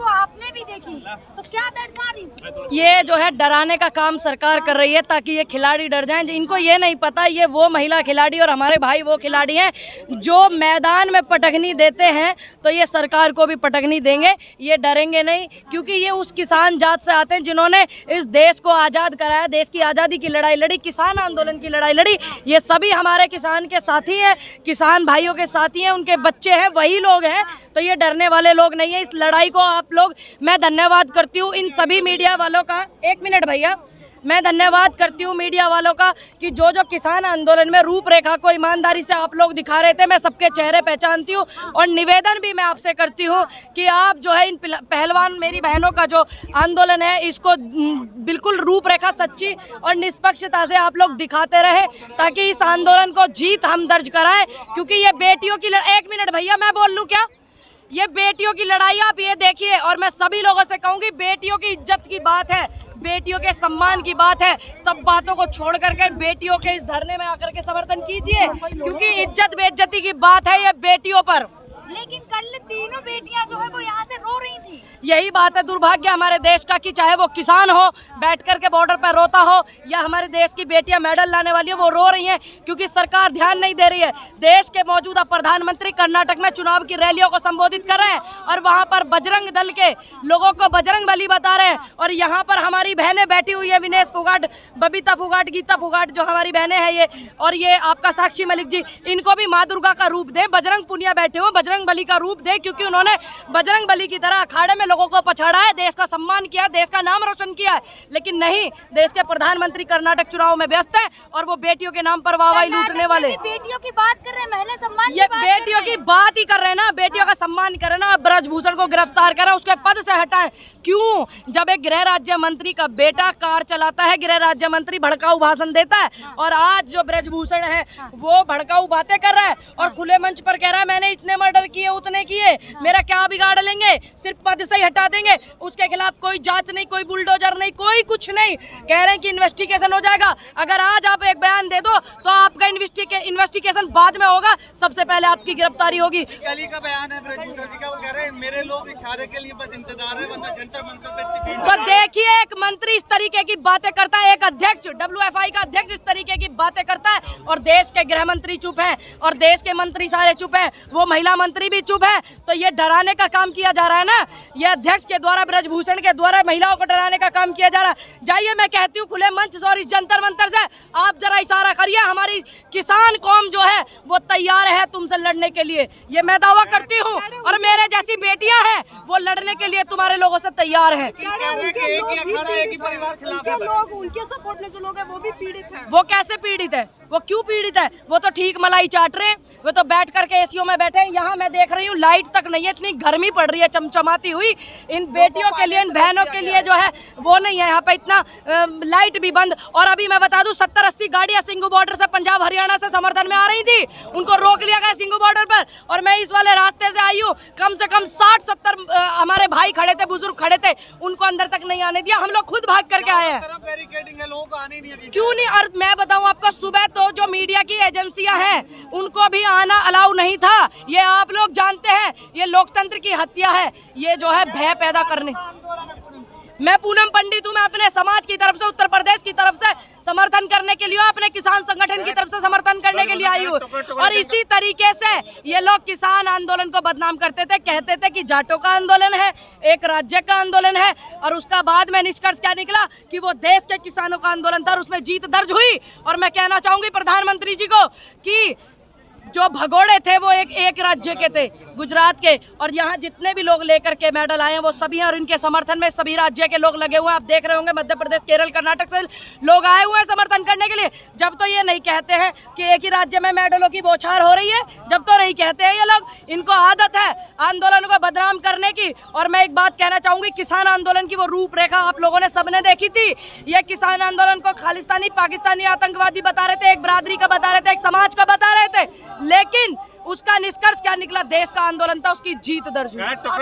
वो आपने भी देखी, तो क्या दर्शा रही? ये जो है डराने का काम सरकार कर रही है ताकि ये खिलाड़ी डर जाएं। इनको ये नहीं पता ये वो महिला खिलाड़ी और हमारे भाई वो खिलाड़ी हैं जो मैदान में पटकनी देते हैं, तो ये सरकार को भी पटकनी देंगे। ये डरेंगे नहीं, क्योंकि ये उस किसान जात से आते हैं जिन्होंने इस देश को आज़ाद कराया, देश की आज़ादी की लड़ाई लड़ी, किसान आंदोलन की लड़ाई लड़ी। ये सभी हमारे किसान के साथी हैं, किसान भाइयों के साथी हैं, उनके बच्चे हैं, वही लोग हैं। तो ये डरने वाले लोग नहीं है। इस लड़ाई को आप लोग, मैं धन्यवाद करती हूँ इन सभी मीडिया वालों का। एक मिनट भैया, मैं धन्यवाद करती हूँ मीडिया वालों का कि जो जो किसान आंदोलन में रूपरेखा को ईमानदारी से आप लोग दिखा रहे थे। मैं सबके चेहरे पहचानती हूँ और निवेदन भी मैं आपसे करती हूँ कि आप जो है इन पहलवान मेरी बहनों का जो आंदोलन है इसको बिल्कुल रूपरेखा सच्ची और निष्पक्षता से आप लोग दिखाते रहे ताकि इस आंदोलन को जीत हम दर्ज कराएं। क्योंकि ये बेटियों की एक मिनट भैया, मैं बोल लूँ क्या? ये बेटियों की लड़ाई आप ये देखिए, और मैं सभी लोगों से कहूँगी बेटियों की इज्जत की बात है, बेटियों के सम्मान की बात है। सब बातों को छोड़ करके बेटियों के इस धरने में आकर के समर्थन कीजिए, क्योंकि इज्जत बेइज्जती की बात है ये बेटियों पर। लेकिन कल तीनों बेटियां जो है वो यहाँ से रो रही थी। यही बात है, दुर्भाग्य हमारे देश का कि चाहे वो किसान हो बैठ कर के बॉर्डर पर रोता हो, या हमारे देश की बेटियां मेडल लाने वाली है वो रो रही हैं क्योंकि सरकार ध्यान नहीं दे रही है। देश के मौजूदा प्रधानमंत्री कर्नाटक में चुनाव की रैलियों को संबोधित कर रहे हैं और वहाँ पर बजरंग दल के लोगों को बजरंग बली बता रहे हैं, और यहाँ पर हमारी बहनें बैठी हुई है, विनेश फोगाट, बबीता फोगाट, गीता फोगाट, जो हमारी बहनें हैं ये, और ये आपका साक्षी मलिक जी, इनको भी माँ दुर्गा का रूप दे, बजरंग पुनिया बैठे हो, बजरंग बली का रूप दे, क्योंकि उन्होंने बजरंग बली की तरह अखाड़े में लोगों को पछाड़ा है, देश का सम्मान किया, देश का नाम रोशन किया है। लेकिन नहीं, देश के प्रधानमंत्री कर्नाटक चुनाव में व्यस्त है और वो बेटियों के नाम पर वाहवाही लूटने वाले। बेटियों की बात कर रहे हैं, महिला सम्मान ये बेटियों की बात ही कर रहे हैं ना, बेटियों का सम्मान कर रहे हैं ना। ब्रजभूषण को गिरफ्तार करें, उसके पद से हटाएं। क्यों? जब एक गृह राज्य मंत्री का बेटा कार चलाता है, गृह राज्य मंत्री भड़काऊ भाषण देता है, और आज जो ब्रजभूषण है वो भड़काऊ बातें कर रहा है और खुले मंच पर कह रहा है मैंने इतने मर्डर किए, उतने किए, मेरा क्या बिगाड़ लेंगे, सिर्फ पद से ही हटा देंगे। उसके खिलाफ कोई जांच नहीं, कोई बुलडोजर नहीं, कोई कुछ नहीं। कह रहे हैं कि इन्वेस्टिगेशन हो जाएगा। अगर आज आप एक बयान दे दो तो आपका इन्वेस्टिगेशन बाद में होगा, सबसे पहले आपकी गिरफ्तारी होगी। कल ही का बयान है ब्रजभूषण जी का, वो कह रहे हैं मेरे लोग इशारे के लिए बस इंतजार है, वरना जंतर मंतर पे तो देखिए, एक मंत्री इस तरीके की बातें करता है, एक अध्यक्ष WFI का अध्यक्ष इस तरीके की बातें करता है, और देश के गृह मंत्री चुप हैं और देश के मंत्री सारे चुप हैं, वो महिला मंत्री भी चुप है। तो ये डराने का काम किया जा रहा है ना, ये अध्यक्ष के द्वारा, ब्रजभूषण के द्वारा महिलाओं को डराने का काम किया जा रहा है। जाइए, मैं कहती हूँ खुले मंच और इस जंतर मंतर से आप जरा इशारा करिए, हमारी किसान कौम जो है वो तैयार है तुमसे लड़ने के लिए। ये मैं दावा करती हूँ, और मेरे जैसी बेटियां हैं वो लड़ने के लिए तुम्हारे लोगों से तैयार हैं। उनके सपोर्ट में जो लोग हैं वो भी पीड़ित हैं। वो कैसे पीड़ित है? वो क्यों पीड़ित है? वो तो ठीक मलाई चाट रहे हैं, वो तो बैठ करके एसीओ में बैठे हैं। यहाँ मैं देख रही हूँ लाइट तक नहीं है, इतनी गर्मी पड़ रही है चमचमाती हुई। इन बेटियों के लिए, इन बहनों के लिए जो है वो नहीं है यहाँ पे, इतना लाइट भी बंद। और अभी मैं बता दूं 70-80 गाड़ियां सिंघू बॉर्डर से, पंजाब हरियाणा से समर्थन में आ रही थी, उनको रोक लिया गया सिंघू बॉर्डर पर, और मैं इस वाले रास्ते से आई हूँ। कम से कम 60-70 हमारे भाई खड़े थे, बुजुर्ग खड़े थे, उनको अंदर तक नहीं आने दिया। हम लोग खुद भाग करके आए हैं। क्यों नहीं? और मैं बताऊं आपको, सुबह तो जो मीडिया की एजेंसियां हैं उनको भी आना अलाउ नहीं था। ये आप लोग जानते हैं, ये लोकतंत्र की हत्या है, ये जो है भय पैदा करने। मैं पूनम पंडित हूँ, मैं अपने समाज की तरफ से, उत्तर प्रदेश की तरफ से समर्थन करने के लिए, अपने किसान संगठन की तरफ से समर्थन करने के लिए आई हूँ। और इसी तरीके से ये लोग किसान आंदोलन को बदनाम करते थे, कहते थे कि जाटों का आंदोलन है, एक राज्य का आंदोलन है, और उसका बाद में निष्कर्ष क्या निकला कि वो देश के किसानों का आंदोलन था और उसमें जीत दर्ज हुई। और मैं कहना चाहूंगी प्रधानमंत्री जी को कि जो भगोड़े थे वो एक राज्य के थे, गुजरात के, और यहाँ जितने भी लोग लेकर के मेडल आए हैं वो सभी हैं, और इनके समर्थन में सभी राज्य के लोग लगे हुए हैं। आप देख रहे होंगे मध्य प्रदेश, केरल, कर्नाटक से लोग आए हुए हैं समर्थन करने के लिए। जब तो ये नहीं कहते हैं कि एक ही राज्य में मेडलों की बौछार हो रही है, जब तो नहीं कहते हैं ये लोग। इनको आदत है आंदोलन को बदनाम करने की। और मैं एक बात कहना चाहूंगी, किसान आंदोलन की वो रूपरेखा आप लोगों ने सबने देखी थी। ये किसान आंदोलन को खालिस्तानी, पाकिस्तानी आतंकवादी बता रहे थे, एक बिरादरी का बता रहे थे, एक समाज का बता रहे थे, लेकिन उसका निष्कर्ष क्या निकला? देश का आंदोलन था, उसकी जीत दर्ज हुई।